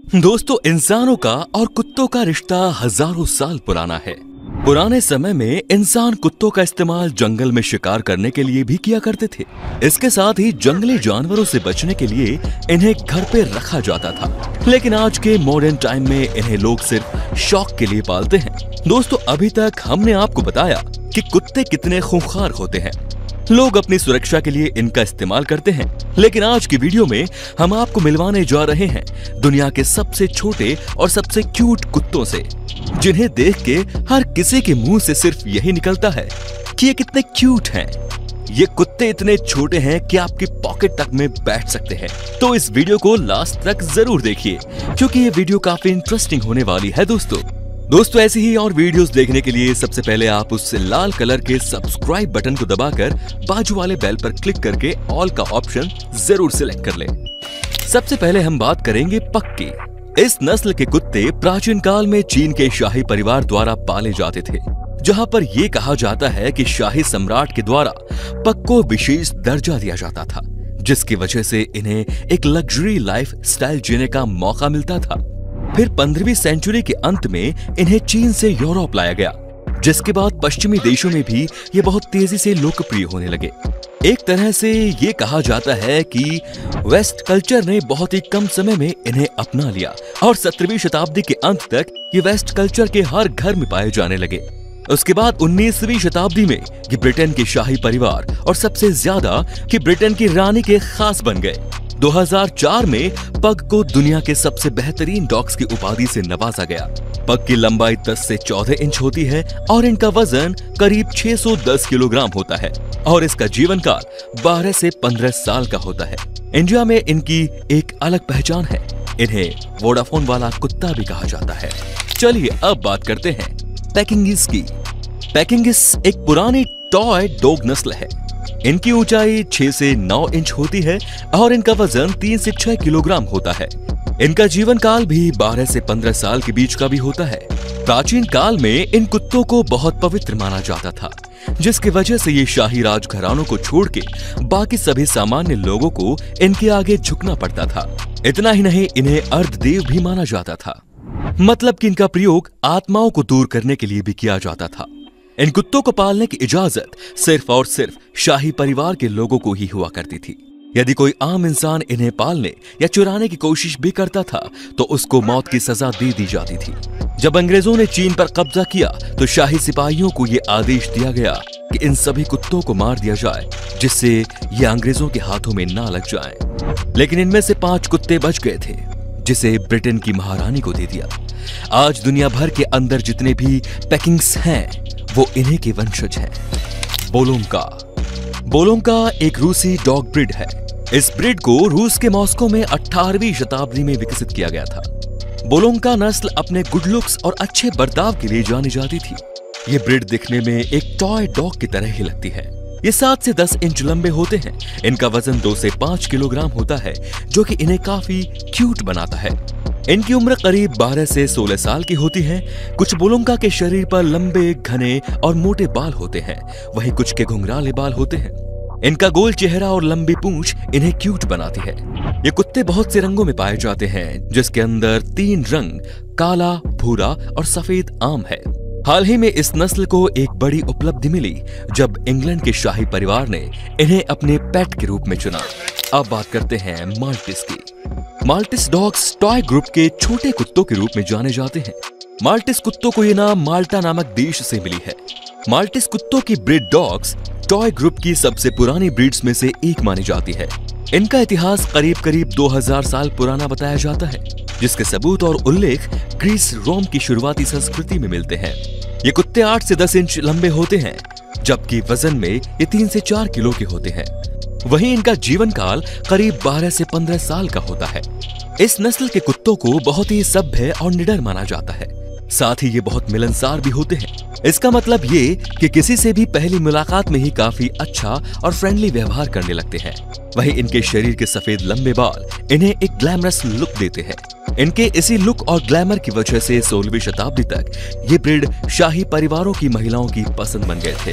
दोस्तों, इंसानों का और कुत्तों का रिश्ता हजारों साल पुराना है। पुराने समय में इंसान कुत्तों का इस्तेमाल जंगल में शिकार करने के लिए भी किया करते थे। इसके साथ ही जंगली जानवरों से बचने के लिए इन्हें घर पे रखा जाता था। लेकिन आज के मॉडर्न टाइम में इन्हें लोग सिर्फ शौक के लिए पालते हैं। दोस्तों, अभी तक हमने आपको बताया कि कुत्ते कितने खूंखार होते हैं। लोग अपनी सुरक्षा के लिए इनका इस्तेमाल करते हैं। लेकिन आज की वीडियो में हम आपको मिलवाने जा रहे हैं दुनिया के सबसे छोटे और सबसे क्यूट कुत्तों से, जिन्हें देख के हर किसी के मुंह से सिर्फ यही निकलता है कि ये कितने क्यूट हैं। ये कुत्ते इतने छोटे हैं कि आपकी पॉकेट तक में बैठ सकते हैं। तो इस वीडियो को लास्ट तक जरूर देखिए, क्योंकि ये वीडियो काफी इंटरेस्टिंग होने वाली है। दोस्तों, ऐसी ही और वीडियोस देखने के लिए सबसे पहले आप उस लाल कलर के सब्सक्राइब बटन को दबाकर बाजू वाले बेल पर क्लिक करके ऑल का ऑप्शन जरूर सिलेक्ट कर लें। सबसे पहले हम बात करेंगे पग की। इस नस्ल के कुत्ते प्राचीन काल में चीन के शाही परिवार द्वारा पाले जाते थे, जहां पर यह कहा जाता है कि शाही सम्राट के द्वारा पग को विशेष दर्जा दिया जाता था, जिसकी वजह से इन्हें एक लग्जरी लाइफ स्टाइल जीने का मौका मिलता था। फिर 15वीं सेंचुरी के अंत में इन्हें चीन से यूरोप लाया गया, जिसके बाद पश्चिमी देशों में भी ये बहुत तेजी से लोकप्रिय होने लगे। एक तरह से ये कहा जाता है कि वेस्ट कल्चर ने बहुत ही कम समय में इन्हें अपना लिया और 17वीं शताब्दी के अंत तक ये वेस्ट कल्चर के हर घर में पाए जाने लगे। उसके बाद 19वीं शताब्दी में ये ब्रिटेन के शाही परिवार और सबसे ज्यादा कि ब्रिटेन की रानी के खास बन गए। 2004 में पग को दुनिया के सबसे बेहतरीन डॉग्स की उपाधि से नवाजा गया। पग की लंबाई 10 से 14 इंच होती है और इनका वजन करीब 610 किलोग्राम होता है और इसका जीवन काल 12 से 15 साल का होता है। इंडिया में इनकी एक अलग पहचान है। इन्हें वोडाफोन वाला कुत्ता भी कहा जाता है। चलिए अब बात करते हैं पेकिंगिस की। पेकिंगिस एक पुरानी टॉय डॉग नस्ल है। इनकी ऊंचाई 6 से 9 इंच होती है और इनका वजन 3 से 6 किलोग्राम होता है। इनका जीवन काल भी 12 से 15 साल के बीच का भी होता है। प्राचीन काल में इन कुत्तों को बहुत पवित्र माना जाता था, जिसकी वजह से ये शाही राजघरानों को छोड़ के बाकी सभी सामान्य लोगों को इनके आगे झुकना पड़ता था। इतना ही नहीं, इन्हें अर्धदेव भी माना जाता था, मतलब कि इनका प्रयोग आत्माओं को दूर करने के लिए भी किया जाता था। इन कुत्तों को पालने की इजाजत सिर्फ और सिर्फ शाही परिवार के लोगों को ही हुआ करती थी। यदि कोई आम इंसान इन्हें पालने या चुराने की कोशिश भी करता था तो उसको मौत की सजा दे दी जाती थी। जब अंग्रेजों ने चीन पर कब्जा किया तो शाही सिपाहियों को ये आदेश दिया गया कि इन सभी कुत्तों को मार दिया जाए, जिससे ये अंग्रेजों के हाथों में ना लग जाएं। लेकिन इनमें से 5 कुत्ते बच गए थे, जिसे ब्रिटेन की महारानी को दे दिया। आज दुनिया भर के अंदर जितने भी पेकिंग्स हैं वो इन्हीं के वंशज हैं। बोलोंका एक रूसी डॉग ब्रीड है। इस ब्रीड को रूस के मॉस्को में 18वीं शताब्दी में विकसित किया गया था। बोलोंका नस्ल अपने गुड लुक्स और अच्छे बर्ताव के लिए जानी जाती थी। ये ब्रीड दिखने में एक टॉय डॉग की तरह ही लगती है। ये 7 से 10 इंच लंबे होते हैं। इनका वजन 2 से 5 किलोग्राम होता है, जो कि इन्हें काफी क्यूट बनाता है। इनकी उम्र करीब 12 से 16 साल की होती है। कुछ बोलोंका के शरीर पर लंबे, घने और मोटे बाल होते हैं, वहीं कुछ के घुंघराले बाल होते हैं। इनका गोल चेहरा और लंबी पूंछ इन्हें क्यूट बनाती है। ये कुत्ते बहुत से रंगों में पाए जाते हैं, जिसके अंदर 3 रंग काला, भूरा और सफेद आम है। हाल ही में इस नस्ल को एक बड़ी उपलब्धि मिली जब इंग्लैंड के शाही परिवार ने इन्हें अपने पेट के रूप में चुना। अब बात करते हैं माल्टिस की। माल्टिस डॉग्स टॉय ग्रुप के छोटे कुत्तों के रूप में जाने जाते हैं। माल्टिस कुत्तों को यह नाम माल्टा नामक देश से मिली है। माल्टिस कुत्तों की ब्रीड डॉग्स टॉय ग्रुप की सबसे पुरानी ब्रीड्स में से एक मानी जाती है। इनका इतिहास करीब 2000 साल पुराना बताया जाता है, जिसके सबूत और उल्लेख ग्रीस, रोम की शुरुआती संस्कृति में मिलते हैं। ये कुत्ते 8 से 10 इंच लंबे होते हैं, जबकि वजन में ये 3 से 4 किलो के होते हैं। वहीं इनका जीवन काल करीब 12 से 15 साल का होता है। इस नस्ल के कुत्तों को बहुत ही सभ्य और निडर माना जाता है। साथ ही ये बहुत मिलनसार भी होते हैं। इसका मतलब ये कि किसी से भी पहली मुलाकात में ही काफी अच्छा और फ्रेंडली व्यवहार करने लगते हैं। वहीं इनके शरीर के सफेद लंबे बाल इन्हें एक ग्लैमरस लुक देते हैं। इनके इसी लुक और ग्लैमर की वजह से 16वीं शताब्दी तक ये ब्रीड शाही परिवारों की महिलाओं की पसंद बन गए थे।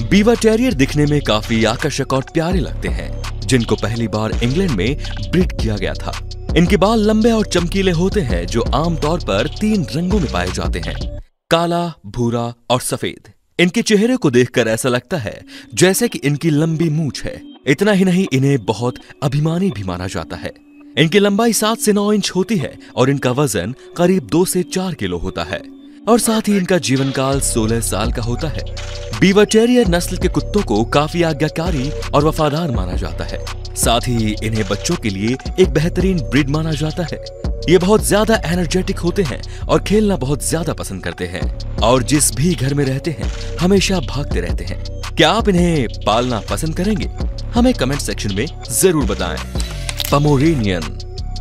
बीवर टेरियर दिखने में काफी आकर्षक और प्यारे लगते हैं, जिनको पहली बार इंग्लैंड में ब्रीड किया गया था। इनके बाल लंबे और चमकीले होते हैं जो आमतौर पर 3 रंगों में पाए जाते हैं, काला, भूरा और सफेद। इनके चेहरे को देखकर ऐसा लगता है जैसे कि इनकी लंबी मूंछ है। इतना ही नहीं, इन्हें बहुत अभिमानी भी माना जाता है। इनकी लंबाई 7 से 9 इंच होती है और इनका वजन करीब 2 से 4 किलो होता है और साथ ही इनका जीवन काल 16 साल का होता है। बीवर टेरियर नस्ल के कुत्तों को काफी आज्ञाकारी और वफादार माना जाता है। साथ ही इन्हें बच्चों के लिए एक बेहतरीन ब्रीड माना जाता है। ये बहुत ज्यादा एनर्जेटिक होते हैं और खेलना बहुत ज्यादा पसंद करते हैं और जिस भी घर में रहते हैं हमेशा भागते रहते हैं। क्या आप इन्हें पालना पसंद करेंगे? हमें कमेंट सेक्शन में जरूर बताएं।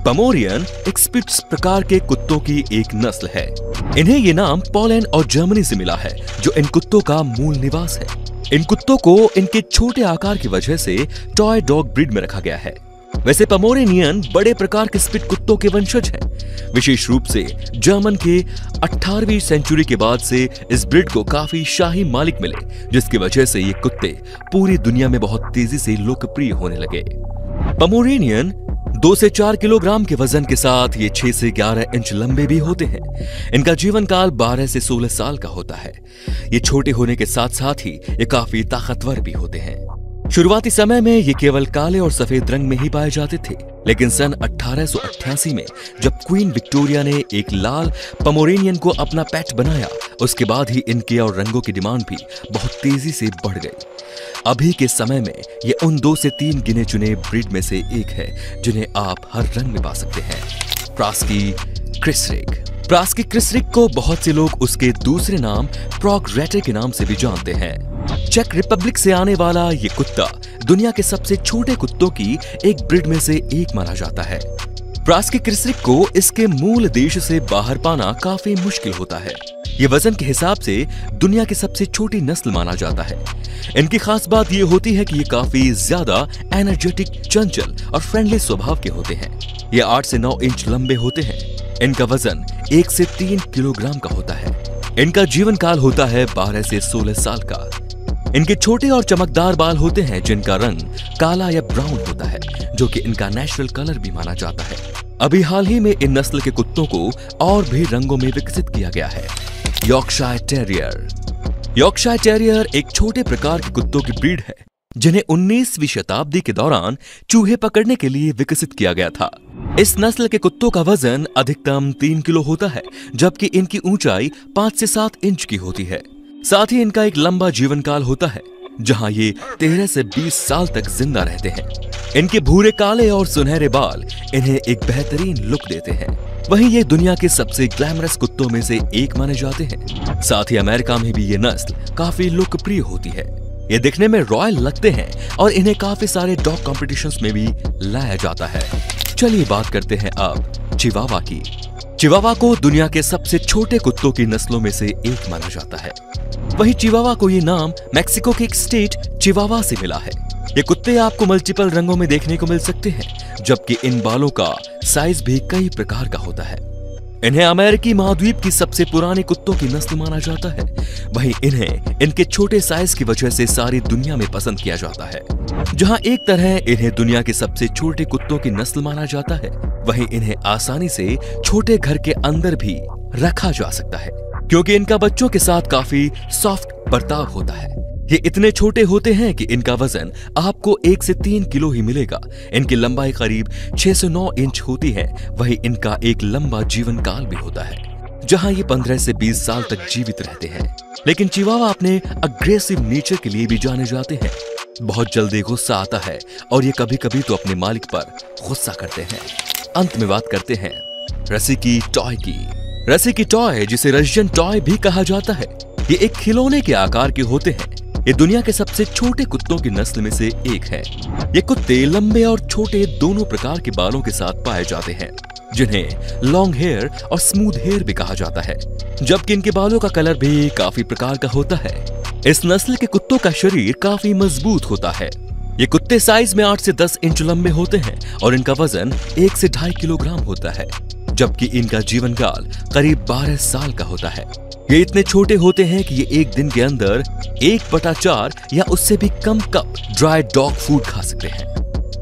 पमोरियन एक स्पिट्ज प्रकार के कुत्तों की एक नस्ल है। इन्हें ये नाम पोलैंड और जर्मनी से मिला है, जो इन कुत्तों का मूल निवास है। इन कुत्तों को इनके छोटे आकार की वजह से टॉय डॉग ब्रीड में रखा गया है। वैसे पमोरेनियन बड़े प्रकार के स्पिट कुत्तों के वंशज हैं। विशेष रूप से जर्मन के 18वीं सेंचुरी के बाद से इस ब्रीड को काफी शाही मालिक मिले, जिसकी वजह से ये कुत्ते पूरी दुनिया में बहुत तेजी से लोकप्रिय होने लगे। पमोरेनियन 2 से 4 किलोग्राम के वजन के साथ ये 6 से 11 इंच लंबे भी होते हैं। इनका जीवन काल 12 से 16 साल का होता है। ये छोटे होने के साथ साथ ही ये काफी ताकतवर भी होते हैं। शुरुआती समय में ये केवल काले और सफेद रंग में ही पाए जाते थे, लेकिन सन 1888 में जब क्वीन विक्टोरिया ने एक लाल पमोरेनियन को अपना पेट बनाया, उसके बाद ही इनके और रंगों की डिमांड भी बहुत तेजी से बढ़ गई। अभी के समय में ये उन 2 से 3 गिने चुने ब्रीड में से एक है जिन्हें आप हर रंग में पा सकते हैं। प्रास्की क्रिसरिक को बहुत से लोग उसके दूसरे नाम प्रॉग रेटर के नाम से भी जानते हैं। चेक रिपब्लिक से आने वाला ये कुत्ता दुनिया के सबसे छोटे कुत्तों की एक ब्रीड में से एक माना जाता है। प्रास्की क्रिसरिक को इसके मूल देश से बाहर पाना काफी मुश्किल होता है। ये वजन के हिसाब से दुनिया की सबसे छोटी नस्ल माना जाता है। इनकी खास बात ये होती है कि ये काफी ज्यादा एनर्जेटिक, चंचल और फ्रेंडली स्वभाव के होते हैं। ये 8 से 9 इंच लंबे होते हैं। इनका वजन 1 से 3 किलोग्राम का होता है। इनका जीवन काल होता है 12 से 16 साल का। इनके छोटे और चमकदार बाल होते हैं जिनका रंग काला या ब्राउन होता है, जो कि इनका नेचुरल कलर भी माना जाता है। अभी हाल ही में इन नस्ल के कुत्तों को और भी रंगों में विकसित किया गया है। यॉर्कशायर टेरियर एक छोटे प्रकार के कुत्तों की ब्रीड है जिन्हें 19वीं शताब्दी के दौरान चूहे पकड़ने के लिए विकसित किया गया था। इस नस्ल के कुत्तों का वजन अधिकतम 3 किलो होता है, जबकि इनकी ऊंचाई 5 से 7 इंच की होती है। साथ ही इनका एक लंबा जीवन काल होता है, जहां ये 13 से 20 साल तक जिंदा रहते हैं। इनके भूरे, काले और सुनहरे बाल इन्हें एक बेहतरीन लुक देते हैं। वहीं ये दुनिया के सबसे ग्लैमरस कुत्तों में से एक माने जाते हैं। साथ ही अमेरिका में भी ये नस्ल काफी लोकप्रिय होती है। ये दिखने में रॉयल लगते हैं और इन्हें काफी सारे डॉग कॉम्पिटिशन्स में भी लाया जाता है। चलिए बात करते हैं अब चिवावा की। चिवावा को दुनिया के सबसे छोटे कुत्तों की नस्लों में से एक माना जाता है। वहीं चिवावा को ये नाम मैक्सिको के एक स्टेट चिवावा से मिला है। ये कुत्ते आपको मल्टीपल रंगों में देखने को मिल सकते हैं, जबकि इन बालों का साइज भी कई प्रकार का होता है। इन्हें अमेरिकी महाद्वीप की सबसे पुराने कुत्तों की नस्ल माना जाता है। वहीं इन्हें इनके छोटे साइज की वजह से सारी दुनिया में पसंद किया जाता है। जहां एक तरह इन्हें दुनिया के सबसे छोटे कुत्तों की नस्ल माना जाता है, वहीं इन्हें आसानी से छोटे घर के अंदर भी रखा जा सकता है, क्योंकि इनका बच्चों के साथ काफी सॉफ्ट बर्ताव होता है। ये इतने छोटे होते हैं कि इनका वजन आपको 1 से 3 किलो ही मिलेगा। इनकी लंबाई करीब 6 से 9 इंच होती है। वहीं इनका एक लंबा जीवन काल भी होता है, जहां ये 15 से 20 साल तक जीवित रहते हैं। लेकिन चिवावा अपने अग्रेसिव नेचर के लिए भी जाने जाते हैं। बहुत जल्दी गुस्सा आता है और ये कभी कभी तो अपने मालिक पर गुस्सा करते हैं। अंत में बात करते हैं रसिकी टॉय की। रसिकी टॉय, जिसे रशियन टॉय भी कहा जाता है, ये एक खिलौने के आकार के होते हैं। ये दुनिया के सबसे छोटे कुत्तों की नस्ल में से एक है। ये कुत्ते लंबे और छोटे दोनों प्रकार के बालों के साथ पाए जाते हैं, जिन्हें लॉन्ग हेयर और स्मूथ हेयर भी कहा जाता है, जबकि इनके बालों का कलर भी काफी प्रकार का होता है। इस नस्ल के कुत्तों का शरीर काफी मजबूत होता है। ये कुत्ते साइज में 8 से 10 इंच लंबे होते हैं और इनका वजन 1 से 2.5 किलोग्राम होता है, जबकि इनका जीवन काल करीब 12 साल का होता है। ये इतने छोटे होते हैं कि ये एक दिन के अंदर 1/4 या उससे भी कम कप ड्राई डॉग फूड खा सकते हैं।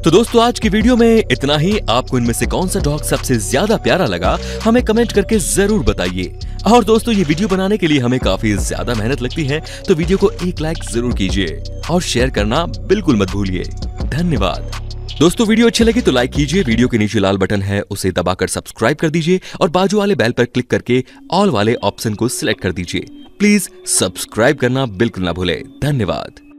तो दोस्तों आज की वीडियो में इतना ही। आपको इनमें से कौन सा डॉग सबसे ज्यादा प्यारा लगा हमें कमेंट करके जरूर बताइए। और दोस्तों ये वीडियो बनाने के लिए हमें काफी ज्यादा मेहनत लगती है, तो वीडियो को एक लाइक जरूर कीजिए और शेयर करना बिल्कुल मत भूलिए। धन्यवाद। दोस्तों वीडियो अच्छी लगी तो लाइक कीजिए, वीडियो के नीचे लाल बटन है उसे दबाकर सब्सक्राइब कर दीजिए और बाजू वाले बेल पर क्लिक करके ऑल वाले ऑप्शन को सिलेक्ट कर दीजिए। प्लीज सब्सक्राइब करना बिल्कुल ना भूले। धन्यवाद।